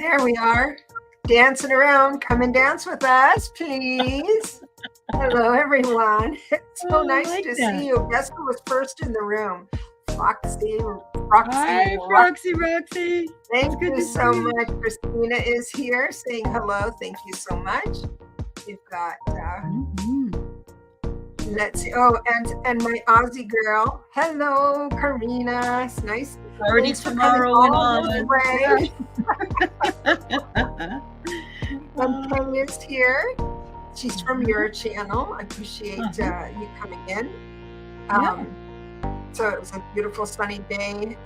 There we are, dancing around. Come and dance with us, please. Hello, everyone. It's so nice to see you. Guess who was first in the room? Roxy. Hi, Roxy. Thank you so much. Christina is here saying hello. Thank you so much. We've got, let's see. Oh, and my Aussie girl. Hello, Karina. It's nice. Already tomorrow and on. And Kenya's here. She's from your channel. I appreciate you coming in. So it was a beautiful sunny day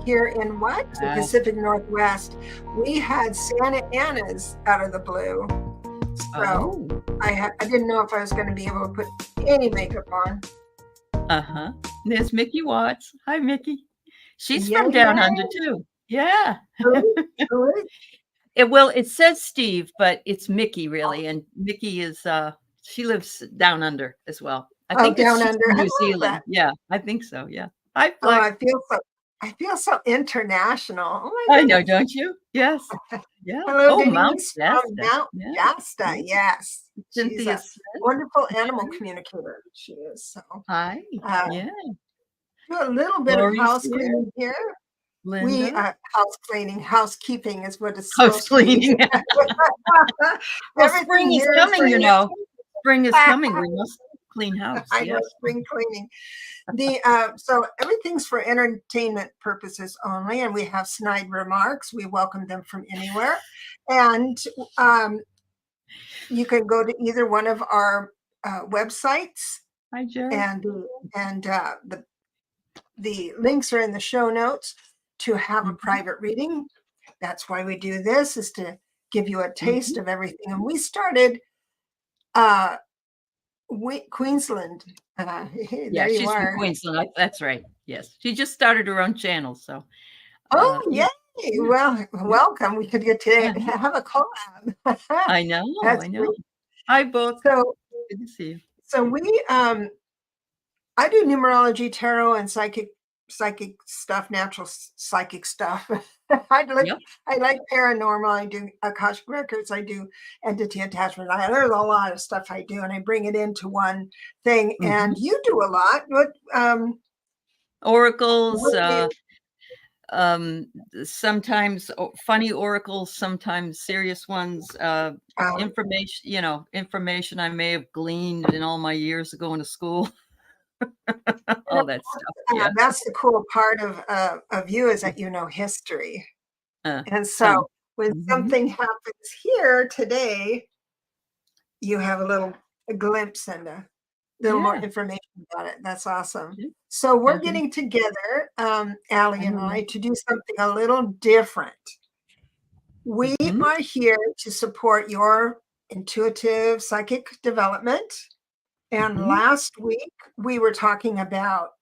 here in the Pacific Northwest. We had Santa Ana's out of the blue. So I didn't know if I was going to be able to put any makeup on. There's Mickey Watts. Hi, Mickey. She's from down under too. Yeah. It says Steve, but it's Mickey really, and Mickey is she lives down under as well. I think down under New Zealand. Yeah, I think so. Yeah. I feel so international. Oh my goodness. I know, don't you? Yes. Yeah. Hello, Mount Shasta. Mount Shasta. Yes. She's a wonderful animal communicator. She is. So. Hi. Do a little bit of house cleaning here. Linda? Housekeeping is what it's house cleaning. Spring is coming, you know. Spring is coming. We must clean house. I know, spring cleaning. So everything's for entertainment purposes only, and we have snide remarks. We welcome them from anywhere, and you can go to either one of our websites. Hi, Jerry. And the links are in the show notes to have a private reading. That's why we do this, is to give you a taste of everything. And we started Queensland. She's from Queensland. That's right. Yes, she just started her own channel. So. Yay! Well, welcome. We could get to have a collab. I know. I know. Great. Hi, both. So good to see you. So we, I do numerology, tarot, and psychic stuff, natural psychic stuff. I like paranormal. I do Akashic records. I do entity attachment. There's a lot of stuff I do, and I bring it into one thing. And you do a lot. What oracles? Sometimes funny oracles, sometimes serious ones. Information I may have gleaned in all my years of going to school. All that stuff. That's the cool part of you, is that you know history. And so when something happens here today, you have a glimpse and a little more information about it. That's awesome. So we're getting together, Allie and I, to do something a little different. We are here to support your intuitive psychic development. And last week, we were talking about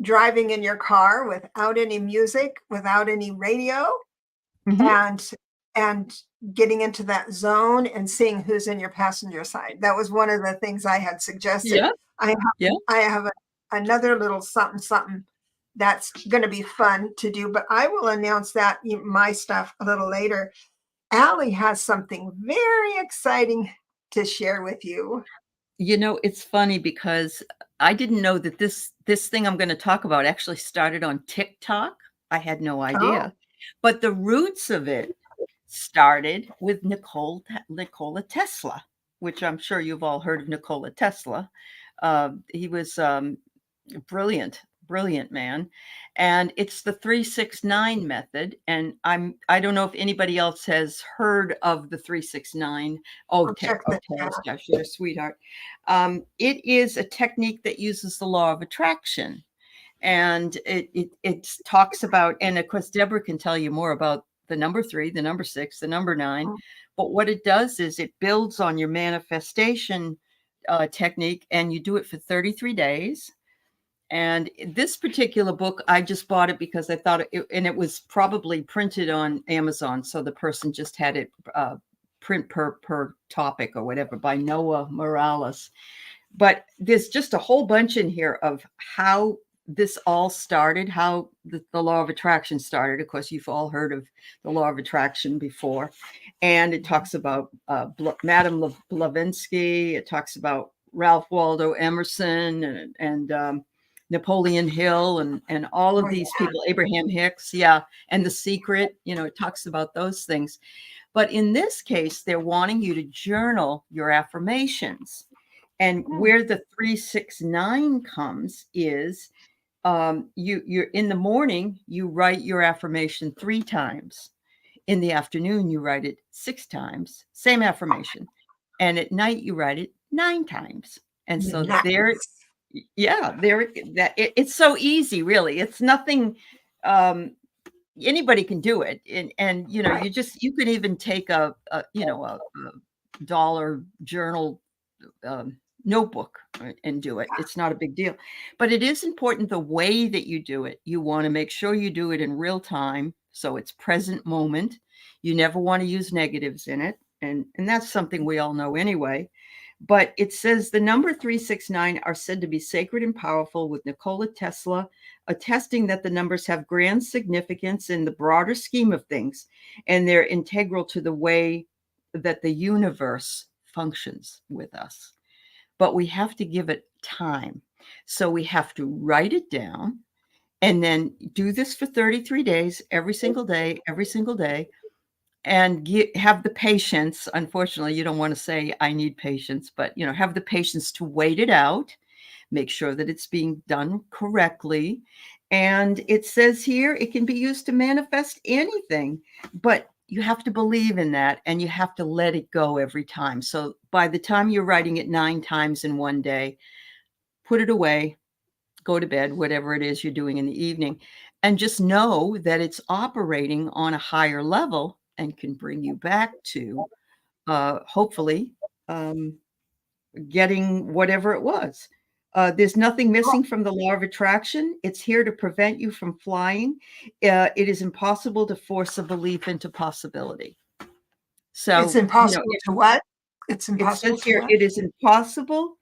driving in your car without any music, without any radio, and getting into that zone and seeing who's in your passenger side. That was one of the things I had suggested. Yeah. I have another little something that's going to be fun to do, but I will announce my stuff a little later. Allie has something very exciting to share with you. You know, it's funny because I didn't know that this thing I'm going to talk about actually started on TikTok. I had no idea. But the roots of it started with Nikola Tesla, which I'm sure you've all heard of Nikola Tesla. He was brilliant man. And it's the 369 method. And I don't know if anybody else has heard of the 369. Gosh, you're a sweetheart. It is a technique that uses the law of attraction. And it talks about, and of course, Debra can tell you more about the number 3, the number 6, the number 9. But what it does is it builds on your manifestation technique, and you do it for 33 days. And this particular book, I just bought it because I thought it was probably printed on Amazon. So the person just had it print per topic or whatever, by Noah Morales. But there's just a whole bunch in here of how this all started, how the law of attraction started. Of course, you've all heard of the law of attraction before. And it talks about Madame Blavatsky. It talks about Ralph Waldo Emerson and Napoleon Hill and all of these people, Abraham Hicks. Yeah. And The Secret, it talks about those things. But in this case, they're wanting you to journal your affirmations. And where the 369 comes is you're in the morning, you write your affirmation 3 times. In the afternoon, you write it 6 times, same affirmation. And at night, you write it 9 times. And so it's so easy, really. It's nothing. Anybody can do it. And you could even take a dollar journal notebook and do it. It's not a big deal, but it is important the way that you do it. You want to make sure you do it in real time, so it's present moment. You never want to use negatives in it, and that's something we all know anyway. But it says the number 369 are said to be sacred and powerful, with Nikola Tesla attesting that the numbers have grand significance in the broader scheme of things, and they're integral to the way that the universe functions with us. But we have to give it time. So we have to write it down and then do this for 33 days, every single day, and have the patience. Unfortunately, you don't want to say, I need patience, but, have the patience to wait it out, make sure that it's being done correctly. And it says here, it can be used to manifest anything, but you have to believe in that, and you have to let it go every time. So by the time you're writing it 9 times in one day, put it away, go to bed, whatever it is you're doing in the evening, and just know that it's operating on a higher level and can bring you back to hopefully getting whatever it was. There's nothing missing from the law of attraction. It's here to prevent you from flying. It is impossible to force a belief into possibility. So it's impossible to what? It's impossible. It says here, it is impossible.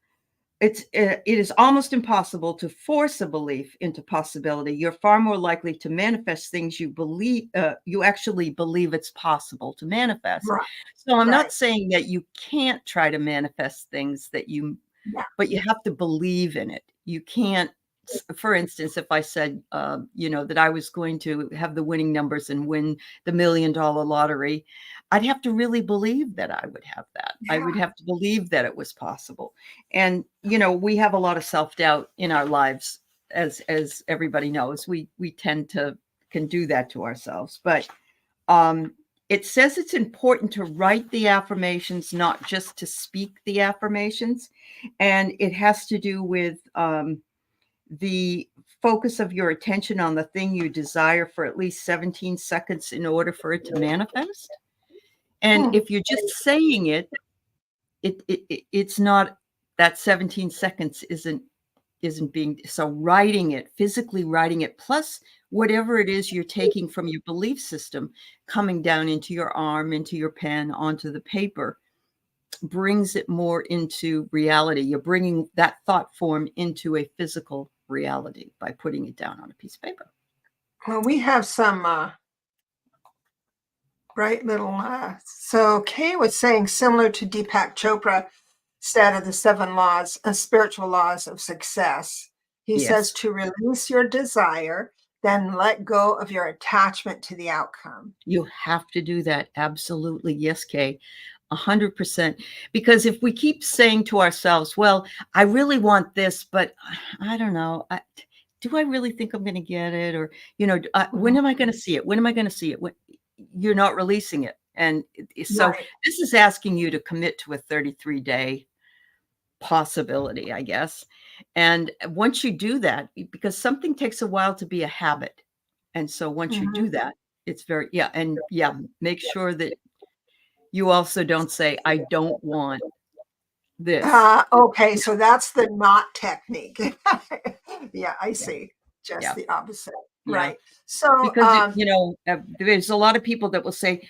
It is almost impossible to force a belief into possibility. You're far more likely to manifest things you believe, you actually believe it's possible to manifest. Right. So I'm not saying that you can't try to manifest things that but you have to believe in it. You can't, for instance, if I said, that I was going to have the winning numbers and win the $1 million lottery, I'd have to really believe that I would have that. Yeah. I would have to believe that it was possible. And, we have a lot of self-doubt in our lives, as everybody knows. We can do that to ourselves. But it says it's important to write the affirmations, not just to speak the affirmations. And it has to do with the focus of your attention on the thing you desire for at least 17 seconds in order for it to manifest. And if you're just saying it, it's not, that 17 seconds isn't being, so writing it, physically writing it, plus whatever it is you're taking from your belief system, coming down into your arm, into your pen, onto the paper, brings it more into reality. You're bringing that thought form into a physical reality by putting it down on a piece of paper. Well, we have some bright little, so Kay was saying, similar to Deepak Chopra said of the 7 laws, spiritual laws of success. He says to release your desire, then let go of your attachment to the outcome. You have to do that. Absolutely. Yes, Kay. 100%. Because if we keep saying to ourselves, well, I really want this, but I don't know. Do I really think I'm going to get it? Or, when am I going to see it? When am I going to see it? You're not releasing it. And so this is asking you to commit to a 33-day possibility, I guess. And once you do that, because something takes a while to be a habit. And so once you do that, it's very, make sure that you also don't say, I don't want this. Okay, so that's the not technique. I see. Just the opposite. Yeah. Right. So, because, there's a lot of people that will say,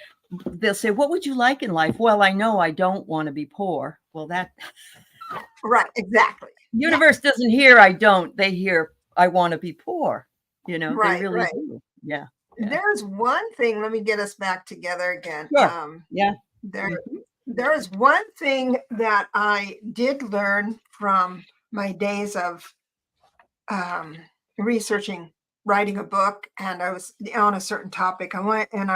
they'll say, what would you like in life? Well, I know I don't want to be poor. Well, that. Right, exactly. Universe doesn't hear I don't. They hear I want to be poor. They Right, really right. do. Yeah. There's one thing, let me get us back together again. Sure. Yeah. There is one thing that I did learn from my days of researching, writing a book, and I was on a certain topic. I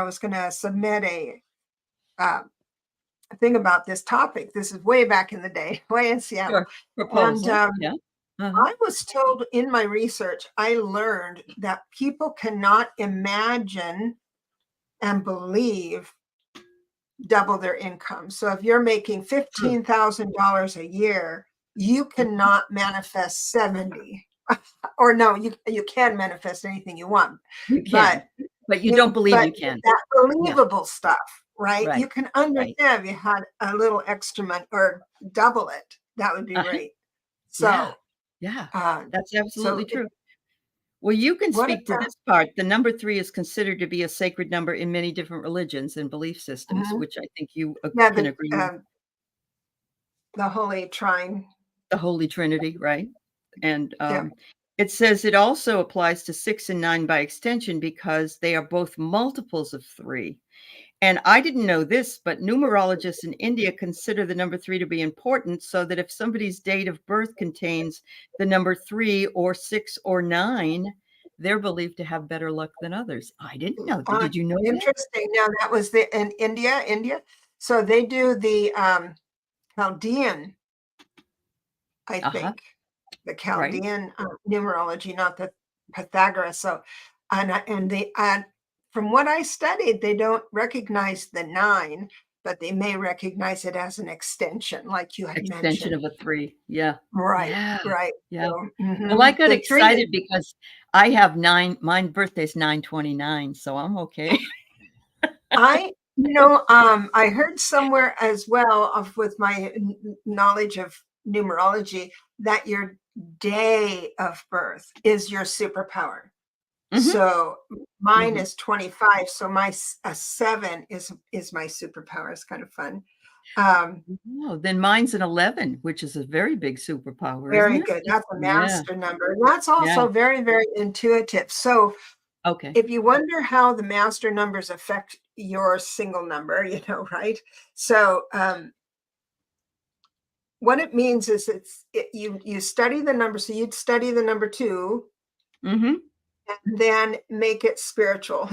was going to submit a thing about this topic. This is way back in the day, way in Seattle. Sure. Proposal. And Yeah. I was told in my research, I learned that people cannot imagine and believe double their income. So if you're making $15,000 a year, you cannot manifest 70. Or no, you can manifest anything you want. You can, but you don't believe you can. That believable stuff, right? Right. You can understand if you had a little extra money or double it. That would be great. So yeah, that's absolutely true. Well, you can What speak to this part. The number 3 is considered to be a sacred number in many different religions and belief systems, which I think you can agree with. The Holy Trine. The Holy Trinity, right? And it says it also applies to 6 and 9 by extension because they are both multiples of 3. And I didn't know this, but numerologists in India consider the number 3 to be important, so that if somebody's date of birth contains the number 3 or 6 or 9, they're believed to have better luck than others. I didn't know that. Did you know that? Interesting. Now that was in India. So they do the Chaldean, I think, the Chaldean numerology, not the Pythagoras. So, and from what I studied, they don't recognize the 9, but they may recognize it as an extension, like you had mentioned. Extension of a 3. Yeah. Right. Yeah. Right. Yeah. So, well, I got excited because I have 9. My birthday's 9/29, so I'm okay. I heard somewhere as well with my knowledge of numerology that your day of birth is your superpower. So mine is 25. So my 7 is my superpower. It's kind of fun. Then mine's an 11, which is a very big superpower. Very isn't it? good. That's a master number. That's also very, very intuitive. So if you wonder how the master numbers affect your single number, right? So what it means is you study the number. So you'd study the number 2 and then make it spiritual,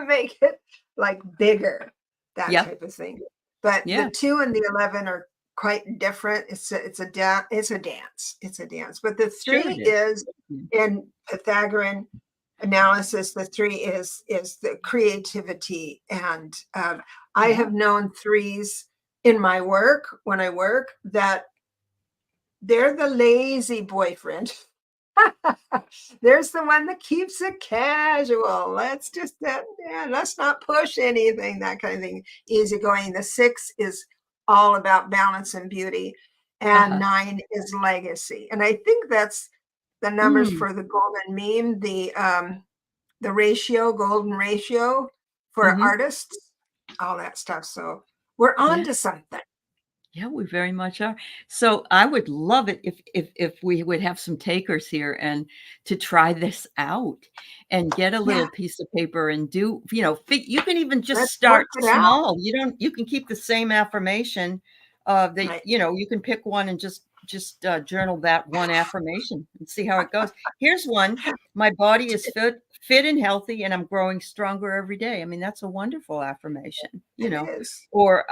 make it like bigger, that type of thing. But the 2 and the 11 are quite different. It's a dance. But the 3 is in Pythagorean analysis. The 3 is the creativity, and I have known 3s in my work when I work that they're the lazy boyfriend. There's the one that keeps it casual. Let's just let's not push anything, that kind of thing. Easygoing. The 6 is all about balance and beauty, and 9 is legacy. And I think that's the numbers for the golden mean, the golden ratio for artists, all that stuff. So we're on to something. Yeah, we very much are. So I would love it if we would have some takers here and to try this out and get a little piece of paper and do, you can even just start small. You can keep the same affirmation that, you can pick one and just journal that one affirmation and see how it goes. Here's one. My body is fit and healthy, and I'm growing stronger every day. I mean, that's a wonderful affirmation, or,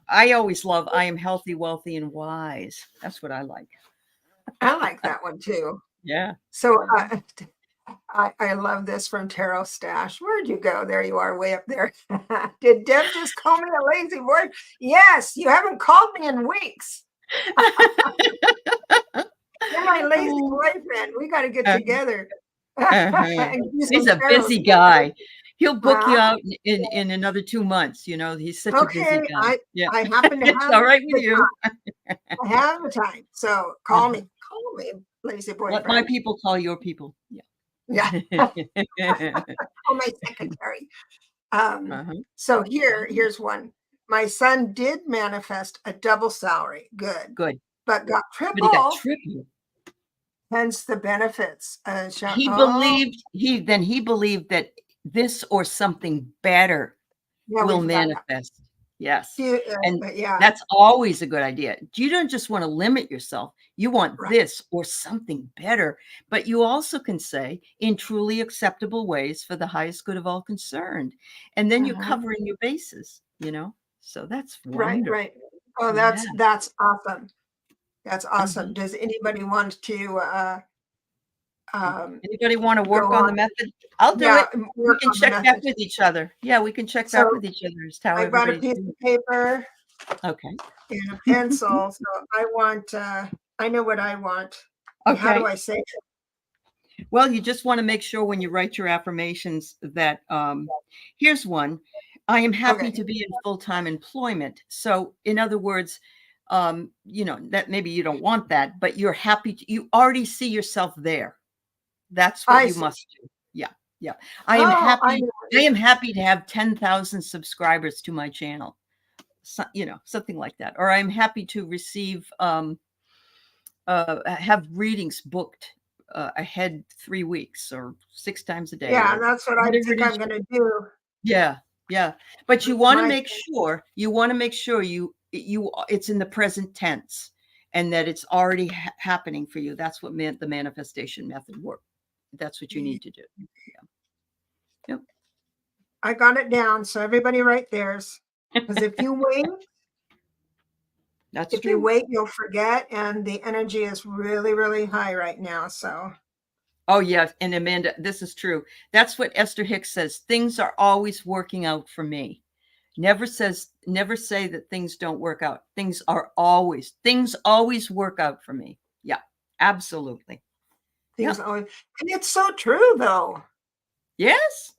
I always love, I am healthy, wealthy, and wise. That's what I like. I like that one too. Yeah. So I love this from Tarot Stash. Where'd you go? There you are, way up there. Did Deb just call me a lazy boy? Yes, you haven't called me in weeks. You're my lazy boyfriend. We got to get together. He's a busy guy. He'll book you out in another 2 months. He's such a busy guy. I happen to have it's all right with you. I have the time. So call me, lazy boyfriend. Let my people call your people. Yeah. Oh, my secretary. So here's one. My son did manifest a double salary. Good. But But got triple. But he got triple. hence the benefits. He believed that this or something better will manifest. Yes. And that's always a good idea. You don't just want to limit yourself. You want this or something better, but you also can say in truly acceptable ways for the highest good of all concerned. And then you're covering your bases, so that's wonderful. Right. Oh, that's awesome. That's awesome. Does anybody want to anybody want to work on the method? I'll do it. We can check back with each other. Yeah, we can check back with each other as to how I brought a piece of paper. Okay. And a pencil. So I want, I know what I want. Okay. How do I say it? Well, you just want to make sure when you write your affirmations that, here's one. I am happy to be in full-time employment. So in other words, that maybe you don't want that, but you're happy. You already see yourself there. That's what you must do. Yeah. I am happy to have 10,000 subscribers to my channel. So, something like that. Or I'm happy to receive, have readings booked ahead 3 weeks or 6 times a day. Yeah, that's what I think I'm going to do. Yeah. But you want to make sure it's in the present tense and that it's already happening for you. That's what the manifestation method work. That's what you need to do. Yep. I got it down. So everybody write theirs. Because if you wait, you wait, you'll forget. And the energy is really, really high right now. So. Oh, yeah. And Amanda, this is true. That's what Esther Hicks says. Things are always working out for me. Never say that things don't work out. Things always work out for me. Yeah, absolutely. Things always, and it's so true though. Yes.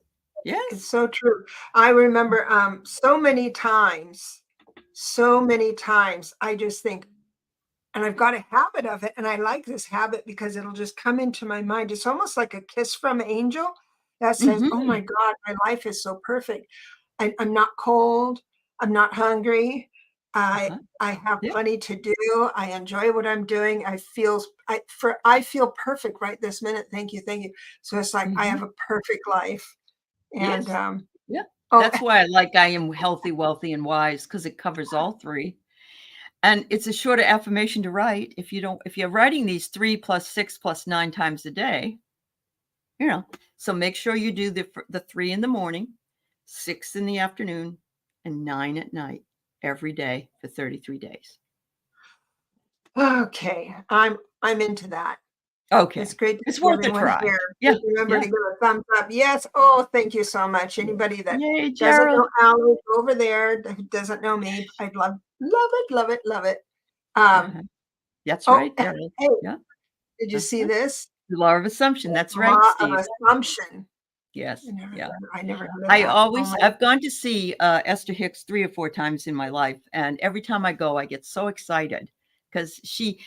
It's so true. I remember so many times I just think, and I've got a habit of it, and I like this habit because it'll just come into my mind. It's almost like a kiss from an angel that says, oh my God, my life is so perfect. I'm not cold. I'm not hungry. I have plenty to do. I enjoy what I'm doing. I feel perfect right this minute. Thank you. So it's like I have a perfect life. And that's why I am healthy, wealthy, and wise, because it covers all three. And it's a shorter affirmation to write. If you're writing these 3 + 6 + 9 times a day, so make sure you do the 3 in the morning, 6 in the afternoon, and 9 at night every day for 33 days. Okay. I'm into that. Okay. It's great. It's worth a try. Here. Yeah. Remember to give a thumbs up. Yes. Oh, thank you so much. Anybody that doesn't know Allie over there, who doesn't know me, I'd love it. That's right. Hey, did you see this? The law of assumption. That's right, Steve. Law of assumption. Yes. I never heard of that. I've gone to see Esther Hicks 3 or 4 times in my life. And every time I go, I get so excited because she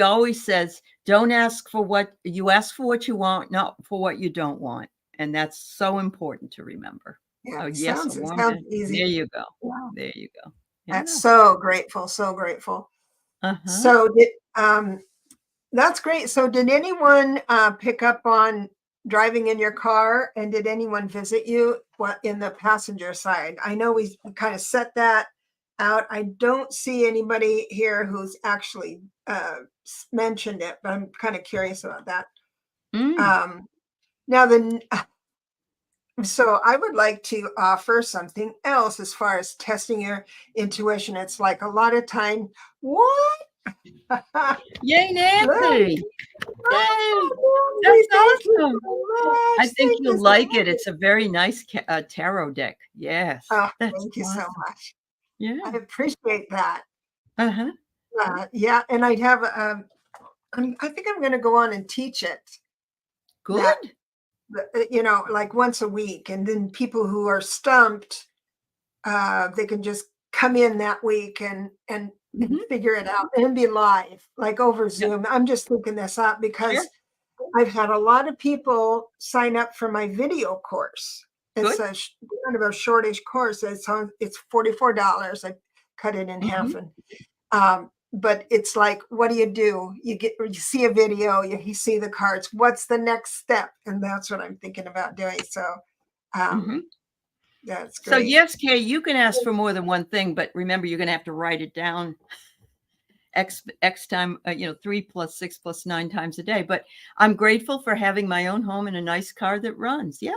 always says, don't ask for what you ask for what you want, not for what you don't want. And that's so important to remember. Yeah, it sounds easy. There you go. Wow. There you go. That's so grateful. So grateful. So that's great. So did anyone pick up on driving in your car, and did anyone visit you in the passenger side? I know we kind of set that out. I don't see anybody here who's actually mentioned it, but I'm kind of curious about that. So I would like to offer something else as far as testing your intuition. It's like a lot of time. What? Yay, Nancy! That's awesome. I think you'll like it. It's a very nice tarot deck. Yes. Oh, thank you so much. Yeah, I appreciate that. Yeah, and I'd have I think I'm going to go on and teach it. Good. Like once a week, and then people who are stumped, they can just come in that week and figure it out and be live, like over Zoom. I'm just thinking this up because I've had a lot of people sign up for my video course. It's a kind of a shortish course. It's $44. I cut it in half, and but it's like, what do? You see a video, you see the cards. What's the next step? And that's what I'm thinking about doing. So that's So great. yes, Kay, you can ask for more than one thing, but remember, you're going to have to write it down X time, 3 plus 6 plus 9 times a day. But I'm grateful for having my own home and a nice car that runs. Yeah,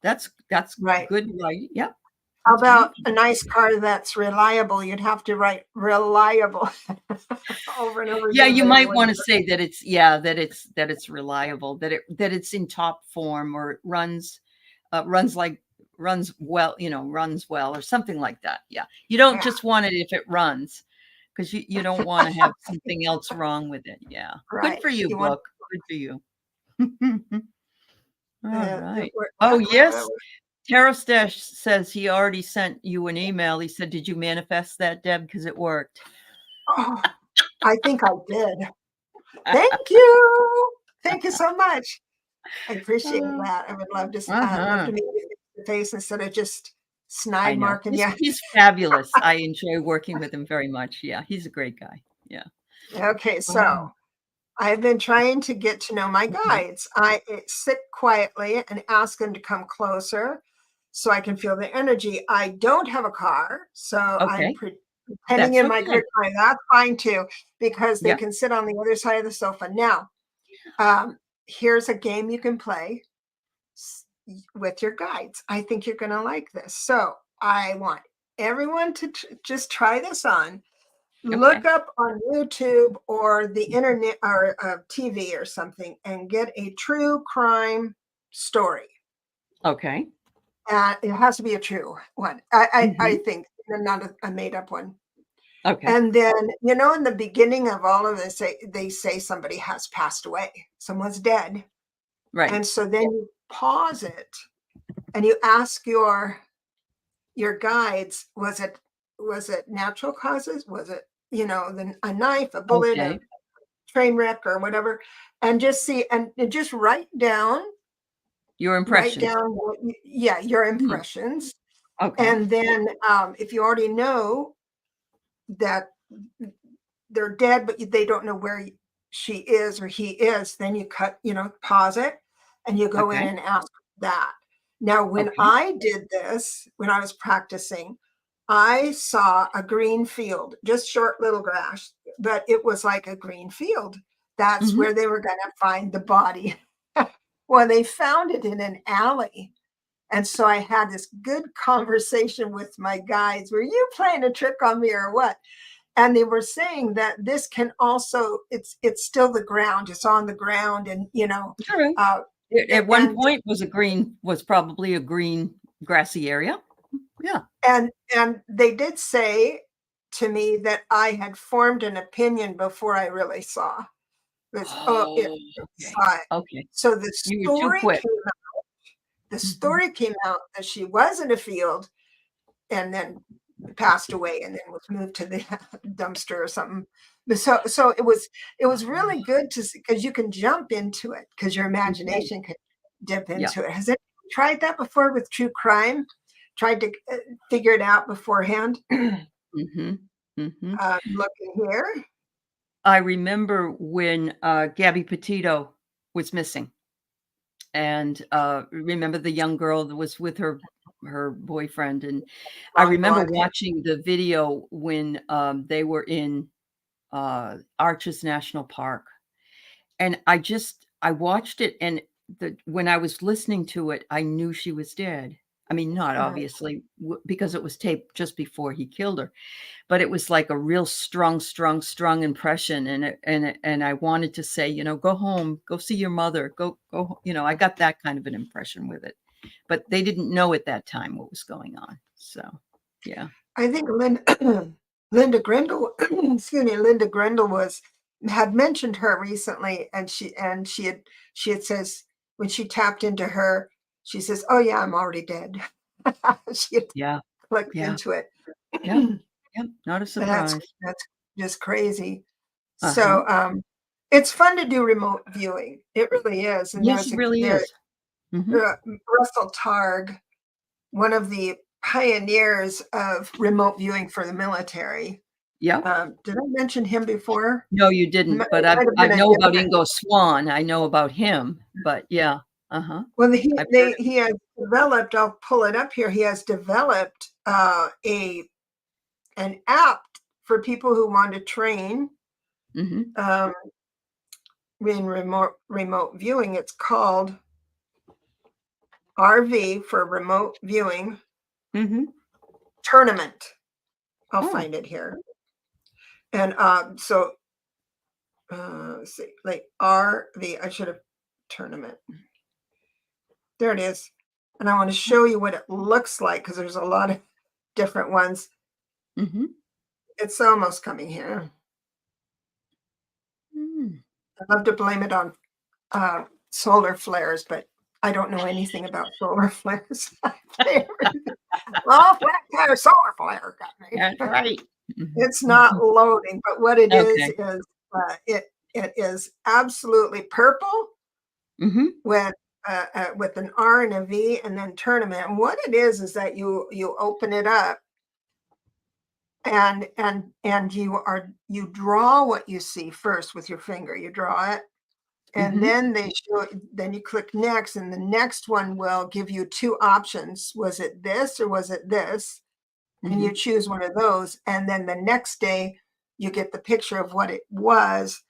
that's right. good, right? Yeah. How about a nice car that's reliable? You'd have to write reliable over and over Yeah, again. you might want to say that it's reliable, that it's in top form, or runs well, runs well, or something like that. Yeah. You don't just want it if it runs, because you don't want to have something else wrong with it. Yeah. Good Right. for you, You want book. Good for you. All right. what, Oh, what, yes. Tarostash says he already sent you an email. He said, did you manifest that, Deb? Because it worked. Oh, I think I did. Thank you. Thank you so much. I appreciate that. I would love to meet you face to face instead of just snide marking you. He's fabulous. I enjoy working with him very much. Yeah, he's a great guy. Yeah. Okay, so I've been trying to get to know my guides. I sit quietly and ask them to come closer so I can feel the energy. I don't have a car, so I'm pretending in my grid car. That's fine too, because they can sit on the other side of the sofa. Now, here's a game you can play with your guides. I think you're going to like this. So I want everyone to just try this on. Look up on YouTube or the internet or TV or something and get a true crime story. Okay. It has to be a true one. I think, not a made up one. Okay. And then, in the beginning of all of this, they say somebody has passed away. Someone's dead. Right. And so then you pause it and you ask your guides, was it natural causes? Was it, a knife, a bullet, a train wreck or whatever? And just see, and just write down your impressions. Your impressions. Okay. And then if you already know that they're dead, but they don't know where she is or he is, then you pause it and you go in and ask that. Now, when I did this, when I was practicing, I saw a green field, just short little grass, but it was like a green field. That's where they were going to find the body. Well, they found it in an alley. And so I had this good conversation with my guides. Were you playing a trick on me or what? And they were saying that this can also, it's still the ground. It's on the ground. And, at one point was probably a green grassy area. Yeah. And they did say to me that I had formed an opinion before I really saw. Saw it. Okay. So the story came out that she was in a field and then passed away and then was moved to the dumpster or something. So it was really good to see, because you can jump into it because your imagination can dip into it. Has anyone tried that before with true crime? Tried to figure it out beforehand? Looking here. I remember when Gabby Petito was missing. And remember the young girl that was with her boyfriend. And I remember watching the video when they were in Arches National Park. And I watched it, and when I was listening to it, I knew she was dead. I mean, not obviously, because it was taped just before he killed her, but it was like a real strong impression. And I wanted to say, go home, go see your mother, go, I got that kind of an impression with it, but they didn't know at that time what was going on. So, yeah. I think Linda Grindle, Linda Grindle had mentioned her recently, and she had says when she tapped into her, she says, "Oh yeah, I'm already dead." She had clicked into it. Yeah, not a surprise. That's just crazy. So it's fun to do remote viewing. It really is. And yes, it really is. Russell Targ, one of the pioneers of remote viewing for the military. Yeah. Did I mention him before? No, you didn't, It but might have I been a know about different. Ingo Swann. I know about him, but yeah. Well, I've heard of he has developed. I'll pull it up here. He has developed an app for people who want to train in remote viewing. It's called RV for remote viewing tournament. I'll find it here. And so let's see, like RV. I should have tournament. There it is. And I want to show you what it looks like because there's a lot of different ones. It's almost coming here. I'd love to blame it on solar flares, but I don't know anything about solar flares. Well, solar flare got me. That's right. It's not loading, but what it is it is absolutely purple with an R and a V and then tournament. And what it is that you open it up and you draw what you see first with your finger. You draw it. And then then you click next, and the next one will give you two options. Was it this or was it this? And you choose one of those. And then the next day you get the picture of what it was.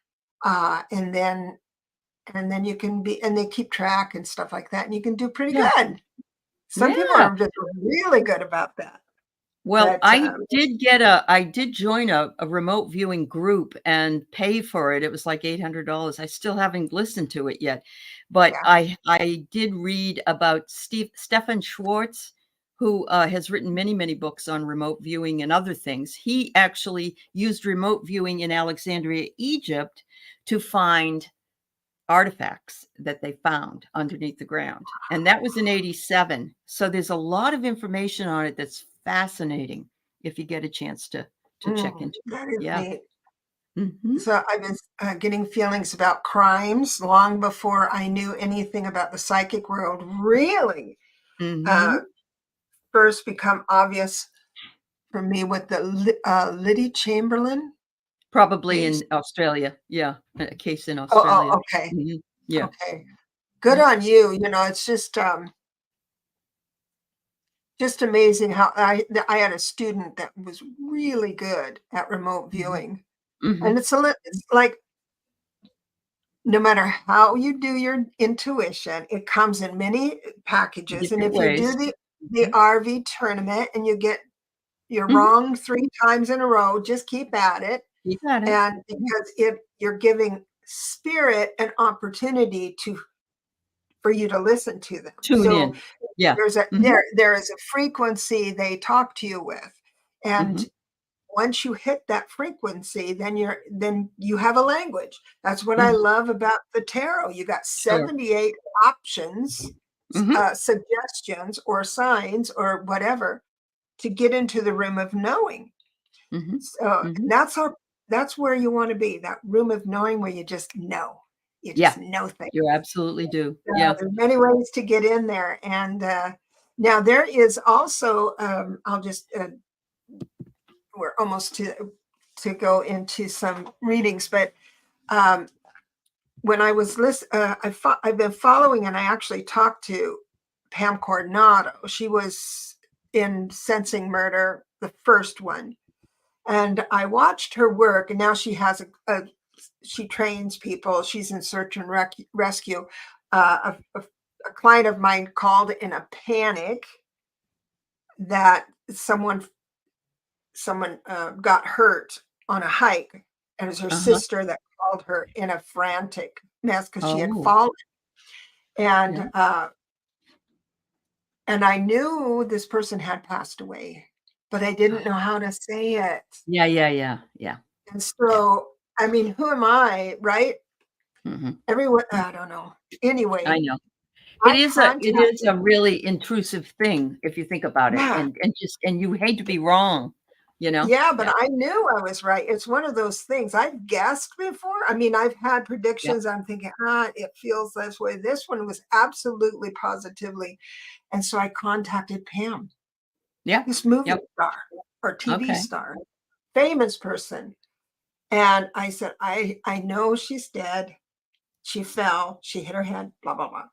And then you can and they keep track and stuff like that. And you can do pretty good. Some people are just really good about that. Well, But, I did join a remote viewing group and pay for it. It was like $800. I still haven't listened to it yet, but I did read about Stefan Schwartz, who has written many books on remote viewing and other things. He actually used remote viewing in Alexandria, Egypt, to find artifacts that they found underneath the ground. And that was in 87. So there's a lot of information on it that's fascinating if you get a chance to check into it. That is neat. So I was getting feelings about crimes long before I knew anything about the psychic world really first become obvious for me with the Liddy Chamberlain. Probably case. in Australia. Yeah. A case in Australia. Oh, okay. Yeah. Okay. Good on you. You know, it's just amazing how I had a student that was really good at remote viewing. And it's like no matter how you do your intuition, it comes in many packages. And if you do the RV tournament and you get you're wrong 3 times in a row, just keep at it. You got it. And because you're giving spirit an opportunity for you to listen to them. Tune in. Yeah. There is a frequency they talk to you with. And once you hit that frequency, then you have a language. That's what I love about the tarot. You got 78 options, suggestions or signs or whatever to get into the room of knowing. So that's where you want to be, that room of knowing where you just know. You just know things. You absolutely do. There's many ways to get in there. And now there is also, I'll just, we're almost to go into some readings, but when I was I've been following, and I actually talked to Pam Coronado. She was in Sensing Murder, the first one. And I watched her work, and now she has she trains people. She's in search and rescue. A client of mine called in a panic that someone got hurt on a hike, and it was her sister that called her in a frantic mess because she had fallen. And and I knew this person had passed away, but I didn't know how to say it. Yeah. And so, I mean, who am I, right? Everyone, I don't know. Anyway, I know. It is a really intrusive thing if you think about it, and you hate to be wrong, you know? Yeah, but I knew I was right. It's one of those things I've guessed before. I mean, I've had predictions. I'm thinking, it feels this way. This one was absolutely positively. And so I contacted Pam. Yeah. This movie star or TV star. famous person. And I said, I know she's dead. She fell, she hit her head, blah, blah, blah.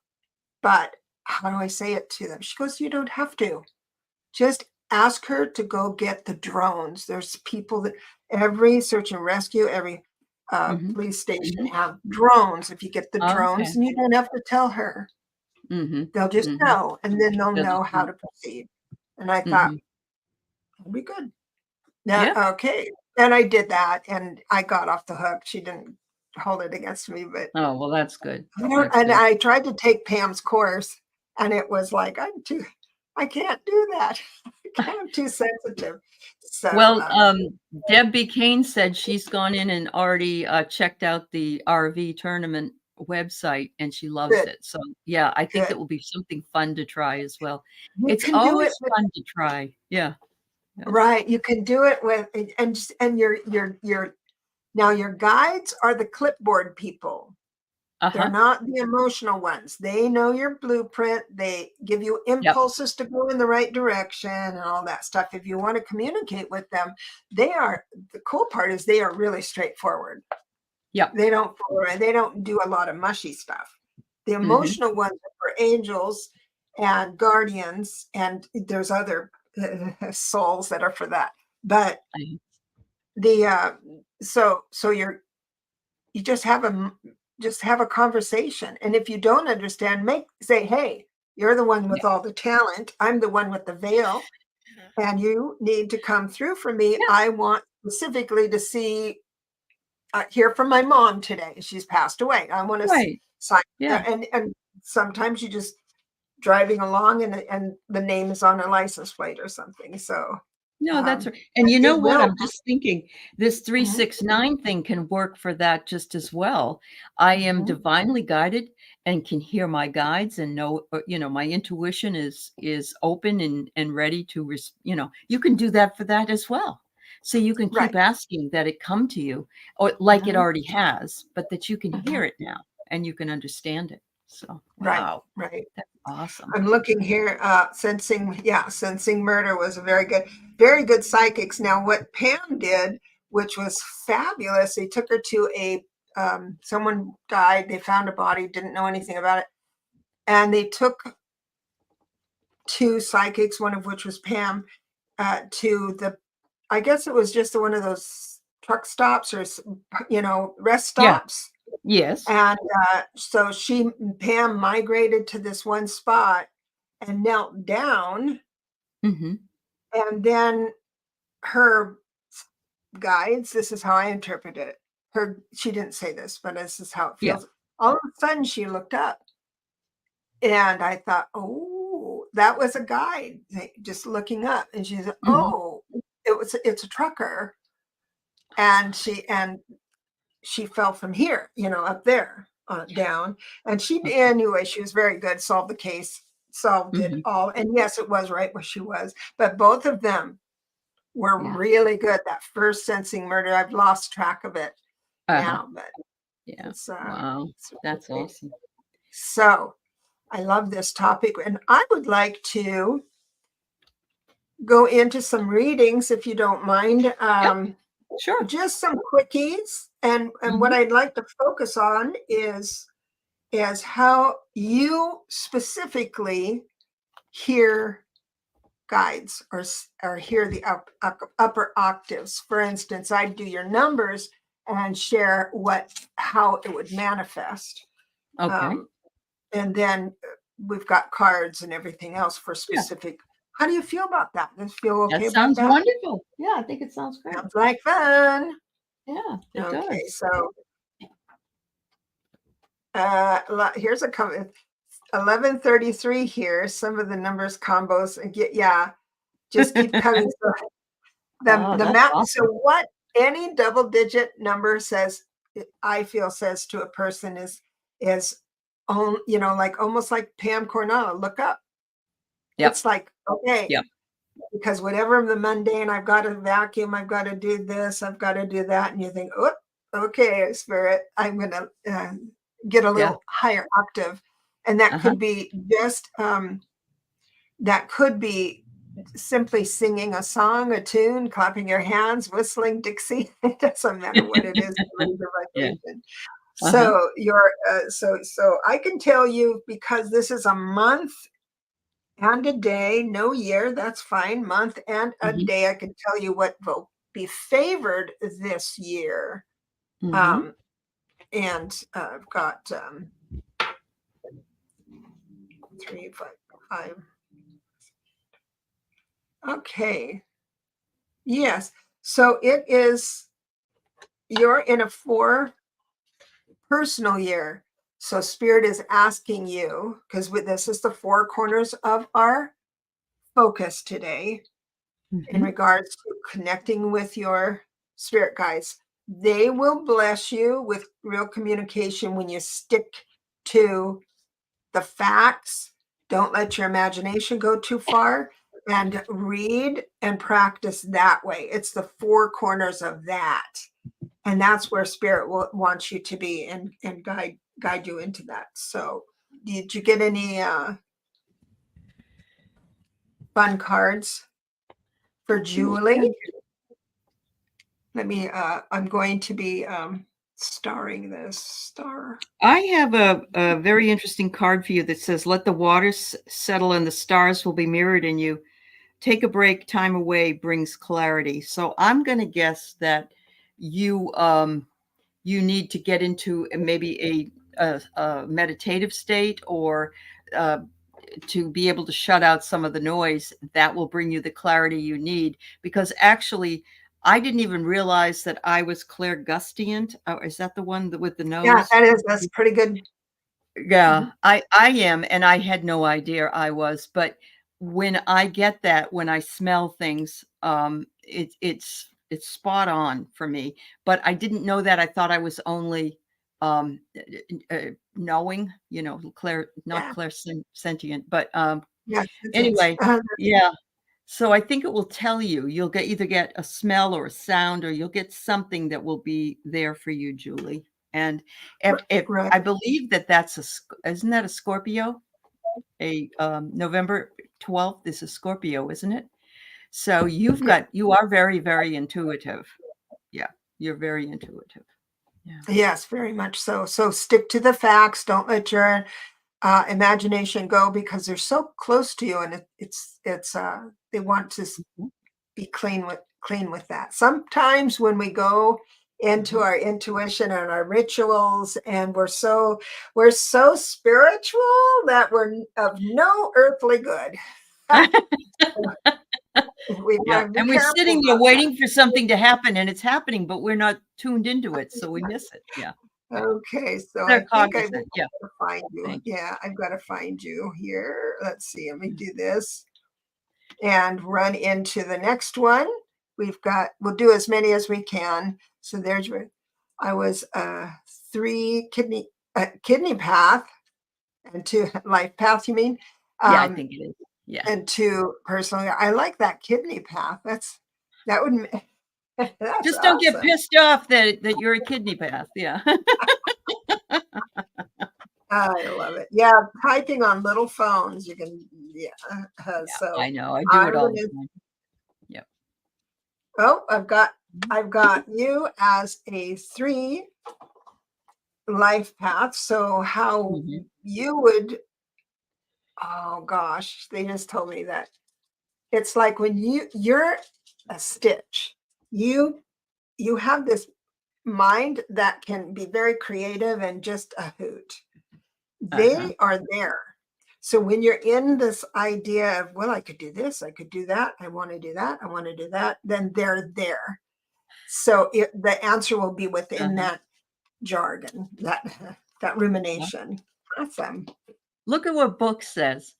But how do I say it to them? She goes, you don't have to. Just ask her to go get the drones. There's people that every search and rescue, every police station have drones. If you get the drones, and you don't have to tell her. They'll just know, and then they'll know how to proceed. And I thought, that'll be good. Now, okay. And I did that, and I got off the hook. She didn't hold it against me, but oh, well, that's good. I tried to take Pam's course, and it was like, I can't do that. I'm too sensitive. So, well, Deb B. Kane said she's gone in and already checked out the RV tournament website, and she loves it. So yeah, I think it will be something fun to try as well. It's always fun to try. Yeah. Right. You can do it with, and your now your guides are the clipboard people. They're not the emotional ones. They know your blueprint. They give you impulses to go in the right direction and all that stuff. If you want to communicate with them, the cool part is they are really straightforward. Yeah. They don't do a lot of mushy stuff. The emotional ones are for angels and guardians, and there's other souls that are for that. But you just have a conversation. And if you don't understand, say, hey, you're the one with all the talent. I'm the one with the veil. And you need to come through for me. I want specifically to hear from my mom today. She's passed away. I want to sign. And sometimes you just driving along and the name is on a license plate or something. So no, that's right. And you know what? I'm just thinking this 369 thing can work for that just as well. I am divinely guided and can hear my guides and know, my intuition is open and ready to, you can do that for that as well. So you can keep asking that it come to you, or like it already has, but that you can hear it now and you can understand it. So, wow. Right. That's awesome. I'm looking here, sensing murder was a very good psychics. Now what Pam did, which was fabulous, they took her to someone died, they found a body, didn't know anything about it. And they took two psychics, one of which was Pam, to I guess it was just one of those truck stops or, rest stops. Yes. And so Pam migrated to this one spot and knelt down. And then her guides, this is how I interpret it. She didn't say this, but this is how it feels. All of a sudden she looked up. And I thought, oh, that was a guide just looking up. And she said, oh, it's a trucker. And she fell from here, up there, down. And anyway, she was very good, solved the case, solved it all. And yes, it was right where she was. But both of them were really good. That first sensing murder, I've lost track of it now. But wow, that's awesome. So I love this topic. And I would like to go into some readings, if you don't mind. Sure. Just some quickies. And what I'd like to focus on is how you specifically hear guides or hear the upper octaves. For instance, I'd do your numbers and share how it would manifest. Okay. And then we've got cards and everything else for specific. How do you feel about that? Does it feel okay? That sounds wonderful. Yeah, I think it sounds great. Sounds like fun. Yeah, it does. So here's a comment. 1133 here. Some of the numbers combos just keep coming. So the map. Awesome. So what any double digit number says, I feel says to a person is like almost like Pam Cornell. Look up. It's like, okay. Because whatever the mundane, I've got to vacuum, I've got to do this, I've got to do that. And you think, oh, okay, spirit, I'm going to get a little higher octave. And that could be simply singing a song, a tune, clapping your hands, whistling Dixie. It doesn't matter what it is. Yeah. So so I can tell you, because this is a month and a day, no year, that's fine. Month and a day, I can tell you what will be favored this year. And I've got 3, 5, 5. Okay. Yes. So it is, you're in a 4 personal year. So Spirit is asking you, because this is the 4 corners of our focus today, in regards to connecting with your spirit guides. They will bless you with real communication when you stick to the facts. Don't let your imagination go too far, and read and practice that way. It's the 4 corners of that. And that's where Spirit wants you to be, and guide you into that. So did you get any fun cards for Julie? Let me, I'm going to be starring this star. I have a very interesting card for you that says, let the waters settle and the stars will be mirrored in you. Take a break, time away brings clarity. So I'm going to guess that you you need to get into maybe a meditative state, or to be able to shut out some of the noise that will bring you the clarity you need. Because actually, I didn't even realize that I was clairgustient. Oh, is that the one with the nose? Yeah, that's pretty good. Yeah, I am, and I had no idea I was. But when I get that, when I smell things, it's spot on for me. But I didn't know that. I thought I was only knowing, not clairsentient. But Yes. anyway, yeah. So I think it will tell you. You'll either get a smell or a sound, or you'll get something that will be there for you, Julie. And if Right. I believe isn't that a Scorpio? A November 12th is a Scorpio, isn't it? So you are very, very intuitive. Yeah, you're very intuitive. Yeah. Yes, very much so. So stick to the facts. Don't let your imagination go, because they're so close to you, and it's they want to be clean with that. Sometimes when we go into our intuition and our rituals, and we're so spiritual that we're of no earthly good. And we're sitting there waiting for something to happen, and it's happening, but we're not tuned into it, so we miss it. Yeah. Okay, so They're I think I've cognizant. got to find you. Yeah, I've got to find you here. Let's see. Let me do this and run into the next one. We'll do as many as we can. So there's where I was 3 kidney path, and 2 life path, you mean? Yeah, I think it is. Yeah. And 2 personally. I like that kidney path. That would that's just don't awesome. get pissed off that you're a kidney path. Yeah. I love it. Yeah, typing on little phones, you can, so I know. I do it all the time. Yep. Oh, I've got you as a 3 life path. So how you would, oh gosh, they just told me that it's like when you're a stitch, you have this mind that can be very creative and just a hoot. They are there. So when you're in this idea of, well, I could do this, I could do that, I want to do that, I want to do that, then they're there. So the answer will be within that jargon, that rumination. Awesome. Look at what Book says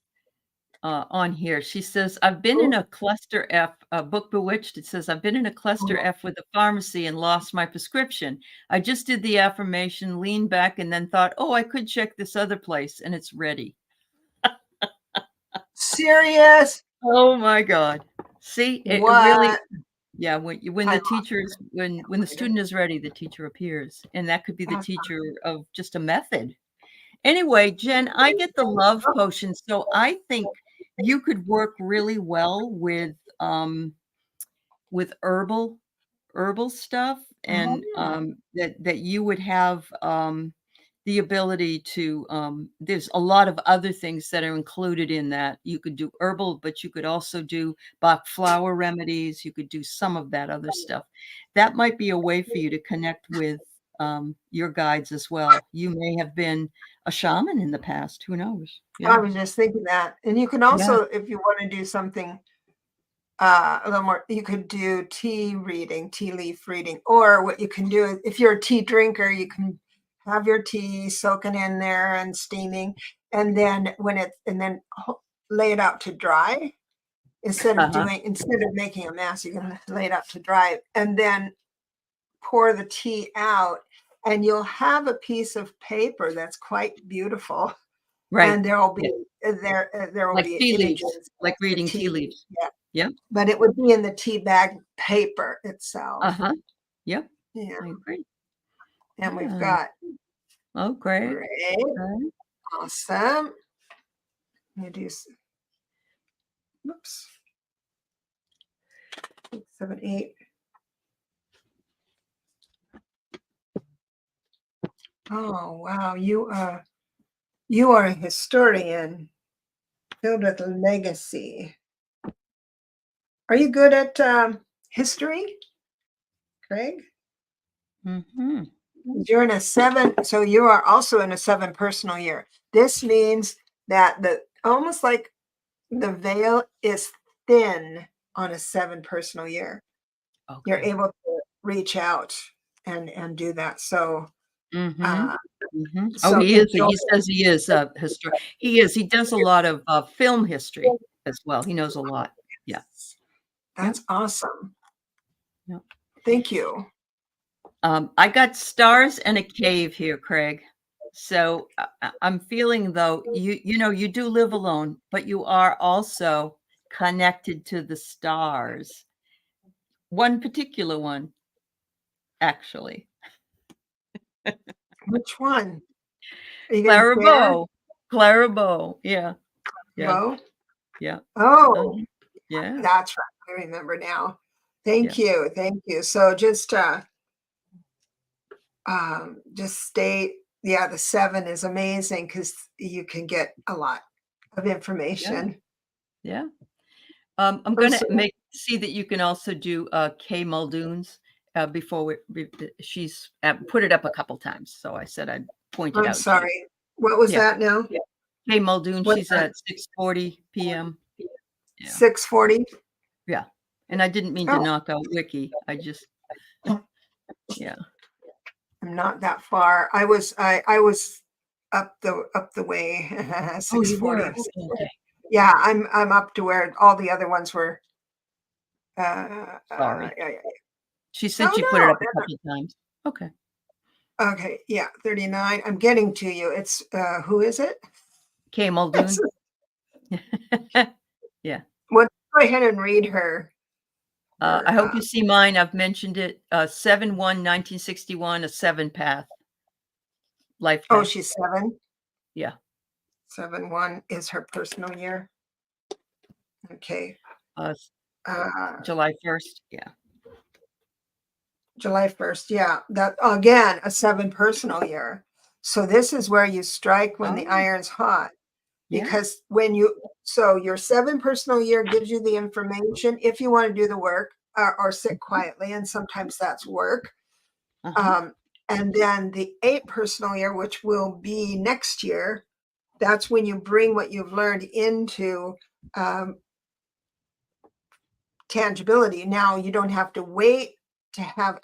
on here. She says, I've been in a cluster F, Book Bewitched. It says, I've been in a cluster F with a pharmacy and lost my prescription. I just did the affirmation, leaned back, and then thought, oh, I could check this other place, and it's ready. Serious? Oh my God. See, it really, yeah, when the teacher's, when the student is ready, the teacher appears. And that could be the teacher of just a method. Anyway, Jen, I get the love potion. So I think you could work really well with herbal stuff, and that you would have the ability to there's a lot of other things that are included in that. You could do herbal, but you could also do Bach flower remedies. You could do some of that other stuff. That might be a way for you to connect with your guides as well. You may have been a shaman in the past. Who knows? I was just thinking that. And you can also, if you want to do something a little more, you could do tea leaf reading, or what you can do is, if you're a tea drinker, you can have your tea soaking in there and steaming, and then lay it out to dry instead of making a mess. You can lay it out to dry and then pour the tea out, and you'll have a piece of paper that's quite beautiful. Right. And there will be tea images, leaves, like reading tea leaves. Yeah. But it would be in the tea bag paper itself. Yep. Yeah. I agree. And we've got. Oh, great. Awesome. Let me do. Whoops. 6, 7, 8. Oh wow, you are a historian filled with legacy. Are you good at history, Craig? You're in a 7, so you are also in a 7 personal year. This means that almost like the veil is thin on a 7 personal year. Okay. You're able to reach out and do that. So. So he is. He says he is a historian. He is. He does a lot of film history as well. He knows a lot. Yeah. That's awesome. Yep. Thank you. I got stars and a cave here, Craig. So I'm feeling, though, you do live alone, but you are also connected to the stars. One particular one, actually. Which one? Clara Bow. Yeah. Bow? Yeah. Oh, yeah. That's right. I remember now. Thank you. So just state, the 7 is amazing because you can get a lot of information. Yeah. I'm going to see that you can also do Kay Muldoon's before she's put it up a couple times. So I said I'd point it out. I'm sorry. What was that now? Yeah. Kay Muldoon, she's at 6:40 p.m. 6:40? Yeah. And I didn't mean to knock out Wiki. I just, yeah. I'm not that far. I was up the way. 6:40. Okay. Yeah, I'm up to where all the other ones were. Sorry. She said she put it up a couple times. Okay. Okay. Yeah. 39. I'm getting to you. It's who is it? Kay Muldoon. Yeah. Well, go ahead and read her. I hope you see mine. I've mentioned it. 7/1/1961, a 7 path. Life path. Oh, she's 7? Yeah. 7/1 is her personal year. Okay. July 1st. Yeah. July 1st. Yeah. That again, a 7 personal year. So this is where you strike when the iron's hot. Because your 7 personal year gives you the information if you want to do the work or sit quietly, and sometimes that's work. And then the 8 personal year, which will be next year, that's when you bring what you've learned into tangibility. Now you don't have to wait to have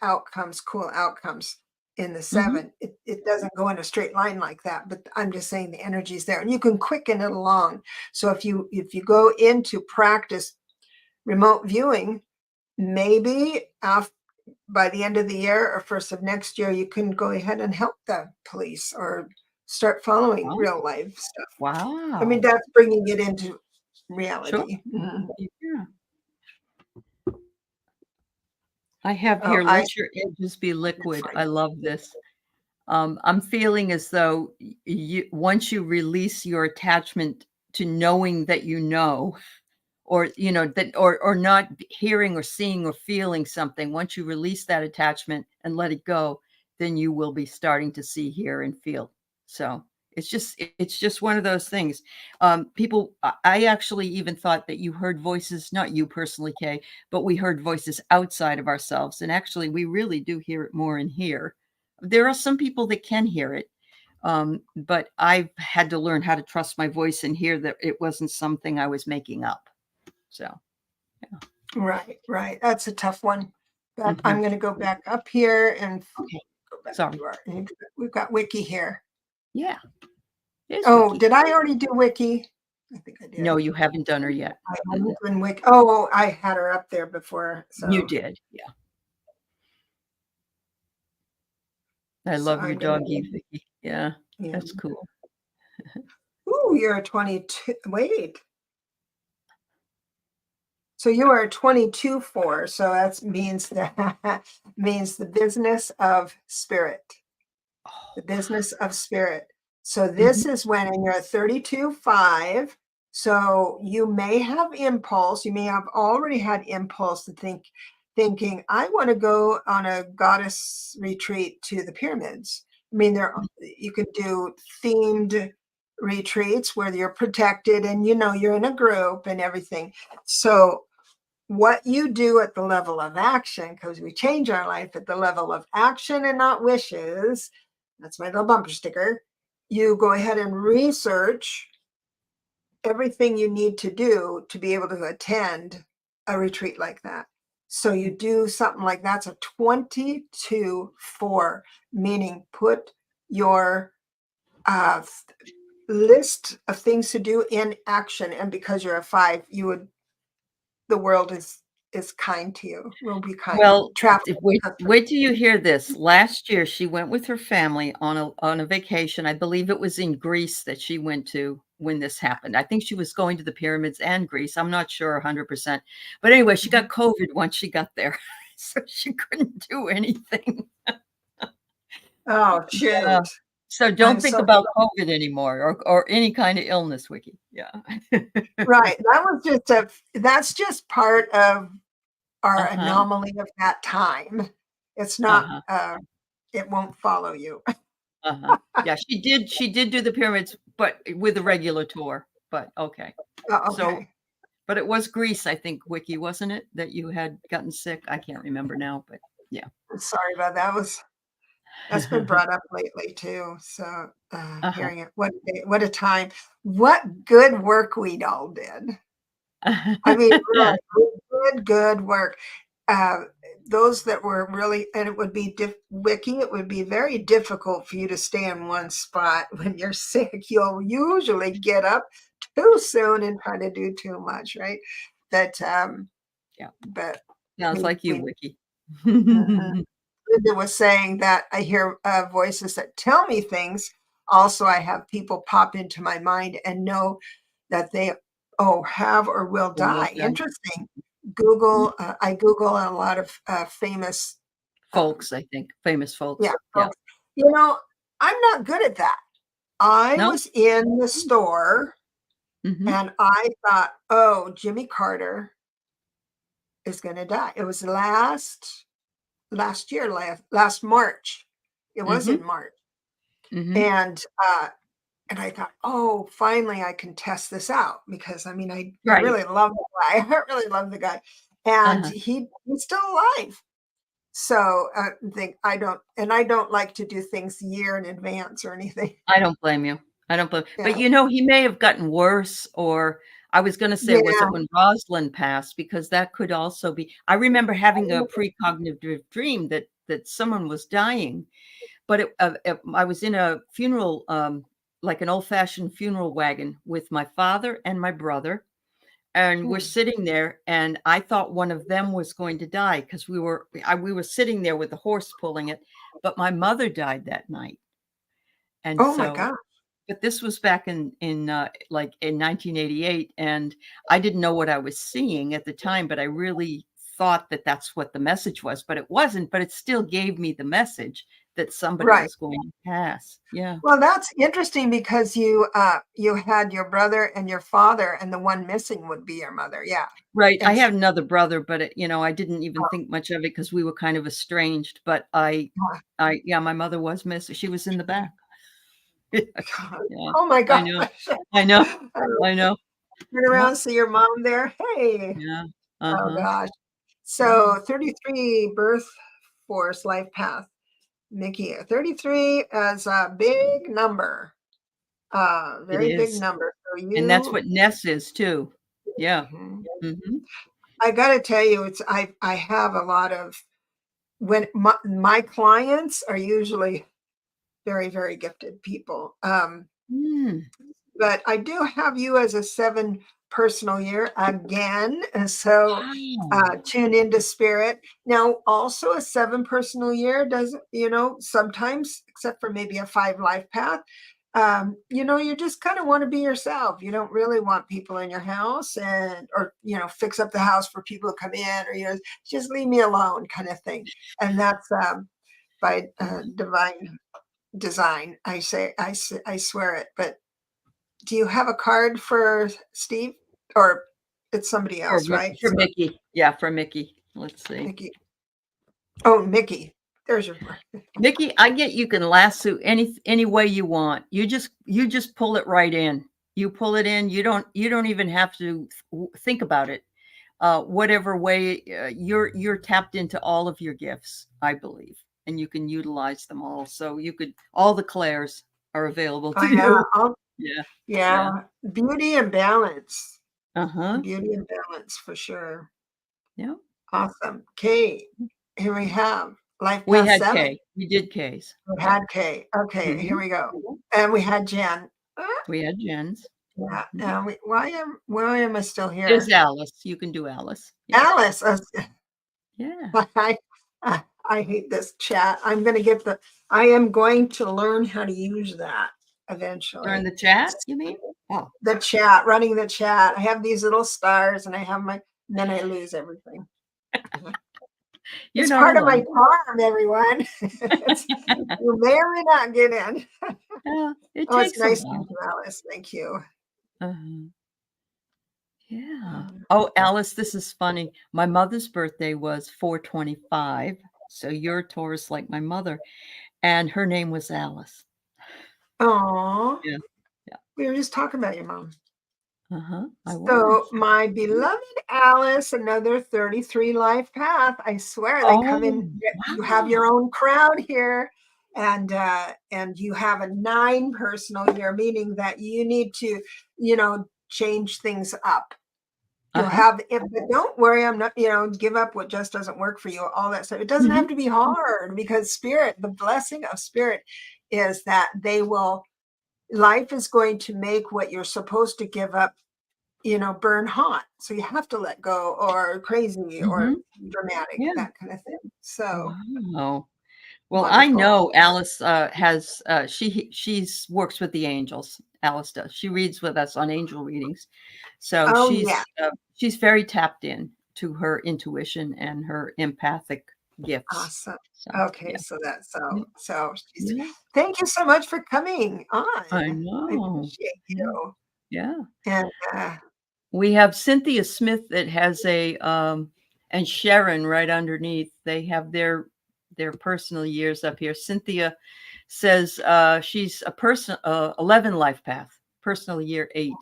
cool outcomes in the 7. It doesn't go in a straight line like that, but I'm just saying the energy's there, and you can quicken it along. So if you go into practice remote viewing, maybe by the end of the year or first of next year, you can go ahead and help the police or start following real life stuff. Wow. I mean, that's bringing it into reality. Sure. Yeah. I have here, let your edges be liquid. I love this. I'm feeling as though once you release your attachment to knowing that you know, or, you know, that, or not hearing or seeing or feeling something. Once you release that attachment and let it go, then you will be starting to see, hear, and feel. So it's just one of those things. People, I actually even thought that you heard voices, not you personally, Kay, but we heard voices outside of ourselves. And actually, we really do hear it more in here. There are some people that can hear it. But I've had to learn how to trust my voice and hear that it wasn't something I was making up. So, yeah. Right. That's a tough one. But I'm going to go back up here and Okay. go back Sorry. to our. We've got Wiki here. Yeah. Oh, Wiki. did I already do Wiki? I think I did. No, you haven't done her yet. I haven't done Wiki. Oh, I had her up there before. So you did. Yeah. I love your doggy, Vicky. Yeah, that's cool. Ooh, you're a 22. Wait. So you are a 22-4. So that means means the business of spirit. The business of spirit. So this is when you're 32-5. So you may have impulse. You may have already had impulse to thinking, I want to go on a goddess retreat to the pyramids. I mean, you could do themed retreats where you're protected and you're in a group and everything. So what you do at the level of action, because we change our life at the level of action and not wishes. That's my little bumper sticker. You go ahead and research everything you need to do to be able to attend a retreat like that. So you do something like that's a 22-4, meaning put your list of things to do in action. And because you're a 5, the world is kind to you. Will be kind. Well, wait till you hear this. Last year, she went with her family on a vacation. I believe it was in Greece that she went to when this happened. I think she was going to the pyramids and Greece. I'm not sure 100%. But anyway, she got COVID once she got there, so she couldn't do anything. Oh, shoot. Yeah. So don't think about COVID anymore or any kind of illness, Wiki. Yeah. Right. That's just part of our anomaly of that time. It's not, it won't follow you. Yeah, she did do the pyramids, but with a regular tour, but okay. Okay. So, but it was Greece, I think, Wiki, wasn't it, that you had gotten sick? I can't remember now, but yeah. Sorry about that. That's been brought up lately too. So hearing it, what a time. What good work we all did. I mean, really good work. Those that were really, and it would be Wiki, it would be very difficult for you to stay in one spot when you're sick. You'll usually get up too soon and try to do too much, right? But yeah, but sounds like you, Wiki. Linda was saying that I hear voices that tell me things. Also, I have people pop into my mind and know that they have or will die. Interesting. Google. I Google a lot of famous folks. I think famous folks. Yeah. Folks. I'm not good at that. I was in the store and I thought, oh, Jimmy Carter is going to die. It was last year, last March. It was in March. And I thought, oh, finally I can test this out because I mean, I really love the guy. I really love the guy. And he's still alive. So I don't like to do things a year in advance or anything. I don't blame you. But he may have gotten worse, or I was going to say, was it when Rosalind passed? Because that could also be. I remember having a precognitive dream that someone was dying, but I was in a funeral, like an old-fashioned funeral wagon with my father and my brother. And we're sitting there, and I thought one of them was going to die because we were sitting there with the horse pulling it, but my mother died that night. And my God. But this was back in 1988, and I didn't know what I was seeing at the time, but I really thought that that's what the message was, but it wasn't. But it still gave me the message that somebody was going to pass. Yeah. Well, that's interesting because you had your brother and your father, and the one missing would be your mother. Yeah. Right. I have another brother, but I didn't even think much of it because we were kind of estranged. But yeah, my mother was missing. She was in the back. Yeah. Oh my gosh. I know. Turn around, see your mom there. Hey. Yeah. Oh gosh. So 33 birth force life path. Mickey, 33 is a big number. Very big number. So and that's what Ness is too. Yeah. I got to tell you, I have a lot of, when my clients are usually very, very gifted people. But I do have you as a 7 personal year again. And so tune into spirit. Now, also a 7 personal year doesn't, sometimes, except for maybe a 5 life path, you just kind of want to be yourself. You don't really want people in your house or fix up the house for people to come in, or, just leave me alone kind of thing. And that's by divine design. I swear it. But do you have a card for Steve, or it's somebody else, right? For Mickey. Yeah, for Mickey. Let's see. Mickey. Oh, Mickey. There's your Mickey. I get you can lasso any way you want. You just pull it right in. You pull it in. You don't even have to think about it. Whatever way you're tapped into all of your gifts, I believe, and you can utilize them all. So all the clairs are available to you. Yeah. Beauty and balance. Uh-huh. Beauty and balance for sure. Yeah. Awesome. K. Here we have life path we had 7. K. We did K's. We had K. Okay, here we go. And we had Jen. We had Jen's. Yeah. And why am I still here? There's Alice. You can do Alice. Yeah. Alice. Yeah. I hate this chat. I am going to learn how to use that eventually. Learn the chat, you mean? Oh. The chat, running the chat. I have these little stars and then I lose everything. It's part of my charm, everyone. You may or may not get in. Yeah, it's nice to meet you, Alice. Thank you. Yeah. Oh, Alice, this is funny. My mother's birthday was 4/25. So you're a Taurus like my mother. And her name was Alice. Oh. Yeah. We were just talking about your mom. So my beloved Alice, another 33 life path. I swear they come in. Wow. You have your own crowd here, and you have a 9 personal year, meaning that you need to, change things up. You'll have, but don't worry, I'm not, give up what just doesn't work for you, all that stuff. It doesn't have to be hard, because spirit, the blessing of spirit is that life is going to make what you're supposed to give up, burn hot. So you have to let go, or crazy or dramatic, that kind of thing. So, wow. Well, wonderful. I know Alice has, she's works with the angels. Alice does. She reads with us on angel readings. So she's very tapped in to her intuition and her empathic gifts. Awesome. Thank you so much for coming on. I know. I appreciate you. Yeah. And we have Cynthia Smith that has and Sharon right underneath. They have their personal years up here. Cynthia says she's a person 11 life path, personal year 8.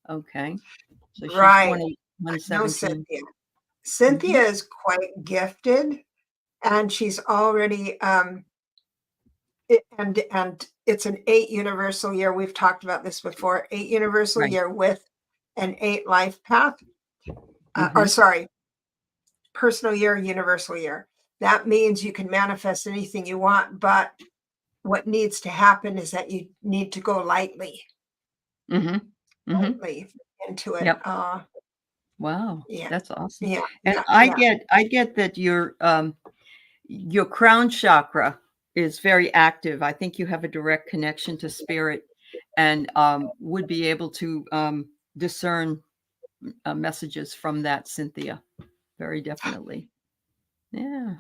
Okay. So she's 117. Cynthia is quite gifted, and she's already and it's an 8 universal year. We've talked about this before. 8 universal year with an 8 life path. Personal year, universal year. That means you can manifest anything you want, but what needs to happen is that you need to go lightly. Lightly into it. Yep. Wow. Yeah. That's awesome. Yeah. And I get that your crown chakra is very active. I think you have a direct connection to spirit, and would be able to discern messages from that, Cynthia. very definitely. Yeah.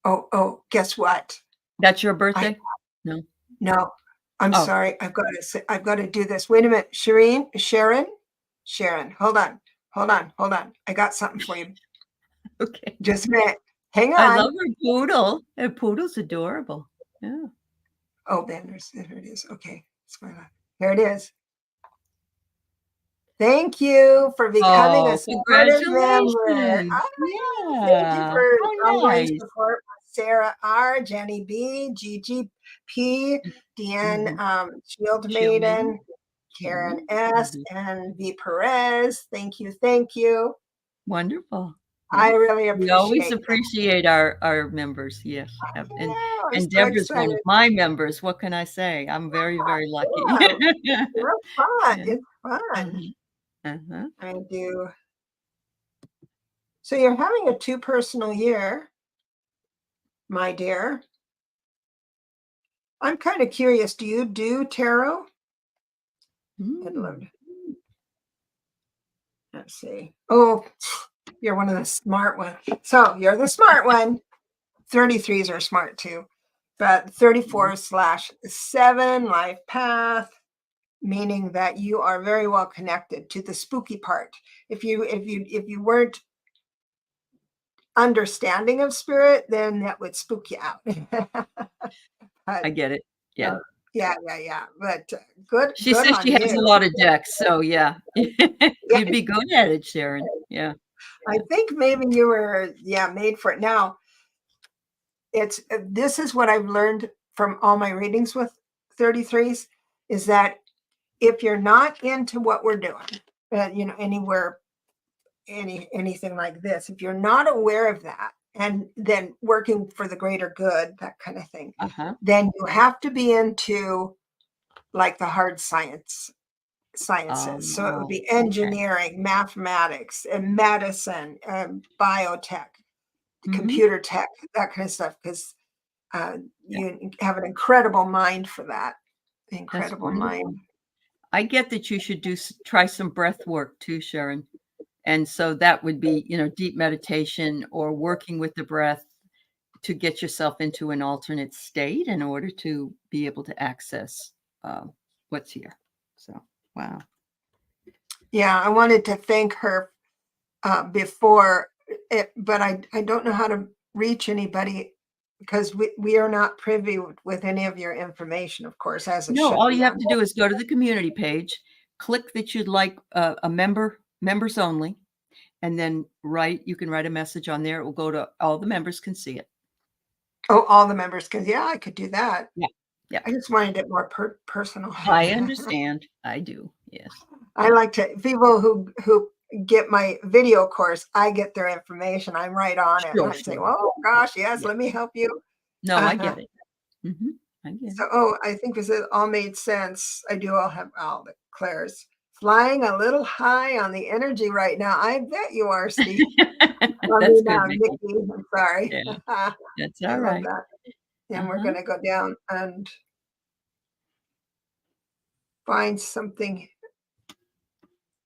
Oh, guess what? That's your birthday? No, I'm sorry. I've got to do this. Wait a minute. Sharon, hold on. I got something for you. Okay. Just a minute. Hang on. I love her poodle. Her poodle's adorable. Yeah. Oh, Ben, there it is. Okay. Here it is. Thank you for becoming a supportive member. Yeah. Thank you for ongoing nice. support. Sarah R, Jenny B, Gigi P, Deanne Shield Maiden, Karen S, and V Perez. Thank you. Wonderful. I really We always appreciate appreciate our members. Yes. And so Debra's one of my members. What can I say? I'm very, very lucky. Real fun. It's fun. I do. So you're having a 2 personal year, my dear. I'm kind of curious. Do you do tarot? Let's see. Oh, you're one of the smart ones. So you're the smart one. 33s are smart too, but 34/7 life path, meaning that you are very well connected to the spooky part. If you weren't understanding of spirit, then that would spook you out. I get it. Yeah. Yeah. But good. She says she has a lot of decks, so yeah. You'd be good at it, Sharon. Yeah. I think maybe you were, made for it. Now, this is what I've learned from all my readings with 33s, is that if you're not into what we're doing, anywhere, anything like this, if you're not aware of that, and then working for the greater good, that kind of thing, then you have to be into like the hard sciences. So it would be engineering, mathematics, and medicine, biotech, computer tech, that kind of stuff, because you have an incredible mind for that. Incredible mind. I get that you should try some breath work too, Sharon. And so that would be, deep meditation or working with the breath to get yourself into an alternate state in order to be able to access what's here. So, wow. Yeah, I wanted to thank her before, but I don't know how to reach anybody because we are not privy with any of your information, of course, as it should be. No, all you have to do is go to the community page, click that you'd like a members only, and then you can write a message on there. It will go to all the members can see it. Oh, all the members can. Yeah, I could do that. Yeah. I just wanted it more personal. I understand. I do. Yes. I like to people who get my video course. I get their information. I'm right on it. And I say, "Oh gosh, yes, let me help you." No, I get it. I get it. So, I think this all made sense. I do all have all the Claire's flying a little high on the energy right now. I bet you are, Steve. That's good, Nikki. I'm sorry. Yeah. That's all right. That. And we're going to go down and find something.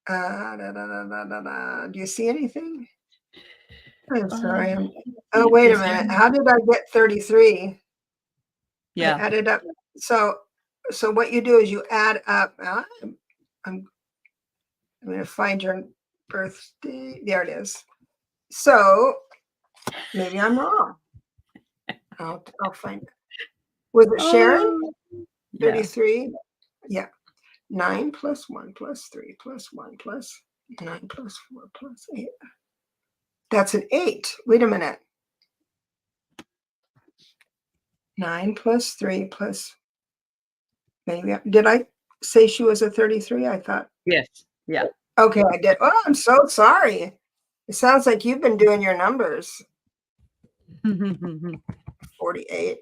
Do you see anything? I'm sorry. Oh, wait a minute. How did I get 33? Yeah. I added up. So what you do is you add up. I'm going to find your birthday. There it is. So maybe I'm wrong. I'll find it. Was it Sharon? 33? Yeah. 9 plus 1 plus 3 plus 1 plus 9 plus 4 plus 8. That's an 8. Wait a minute. 9 plus 3 plus. Maybe. Did I say she was a 33? I thought. Yes. Yeah. Okay, I did. Oh, I'm so sorry. It sounds like you've been doing your numbers. 48.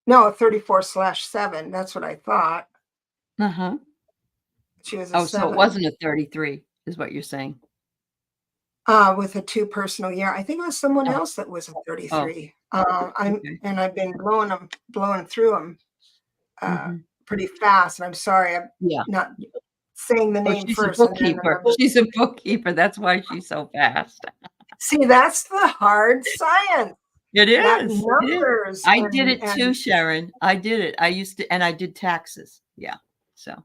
No, 34/7. That's what I thought. She was a 7. So it wasn't a 33, is what you're saying. With a 2 personal year. I think it was someone else that was a 33. And I've been blowing through them pretty fast. And I'm sorry, I'm not saying the name she's first. a bookkeeper. She's a bookkeeper. That's why she's so fast. See, that's the hard science. It is. Numbers. I did it too, Sharon. I did it. I used to, and I did taxes. Yeah. So,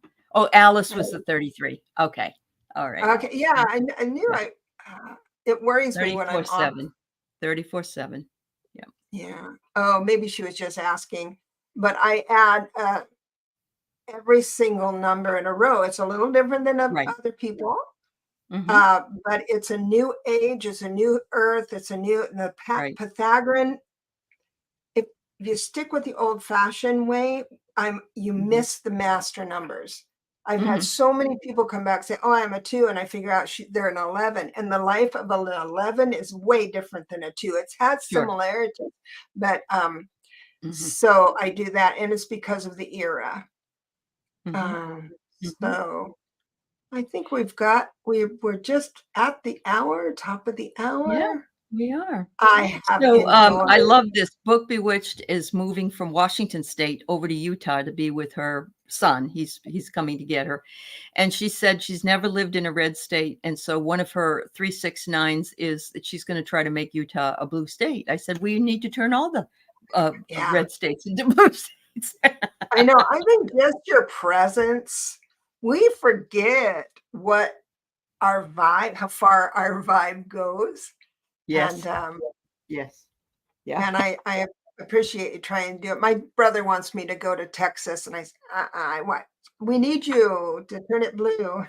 Alice was the 33. Okay. All right. Okay. Yeah, I knew. It worries me when I'm on 34/7. Yeah. Yeah. Oh, maybe she was just asking, but I add every single number in a row. It's a little different than other people. But it's a new age, it's a new earth, it's a new Pythagorean. If you stick with the old-fashioned way, you miss the master numbers. I've had so many people come back and say, "Oh, I'm a 2," and I figure out they're an 11. And the life of an 11 is way different than a 2. It's had similarities, but so I do that, and it's because of the era. So I think we're just at the hour, top of the hour. Yeah, we are. I love this. Book Bewitched is moving from Washington State over to Utah to be with her son. He's coming to get her. And she said she's never lived in a red state. And so one of her 369s is that she's going to try to make Utah a blue state. I said, we need to turn all the red states into blue states. I know. I think just your presence, we forget what our vibe, how far our vibe goes. Yes. And yes. Yeah. And I appreciate you trying to do it. My brother wants me to go to Texas, and I said, what? We need you to turn it blue.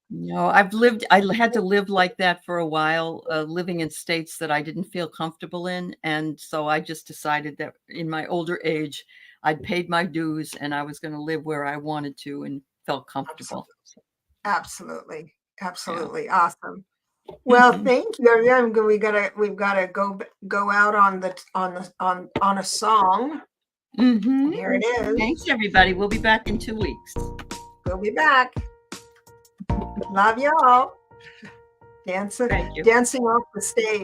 No, I had to live like that for a while, living in states that I didn't feel comfortable in. And so I just decided that in my older age, I'd paid my dues and I was going to live where I wanted to and felt comfortable. Absolutely. Absolutely. Yeah. Awesome. Well, thank you. Yeah, we've gotta go out on a song. Here it is. Thanks, everybody. We'll be back in 2 weeks. We'll be back. Love y'all. Dancing off the stage.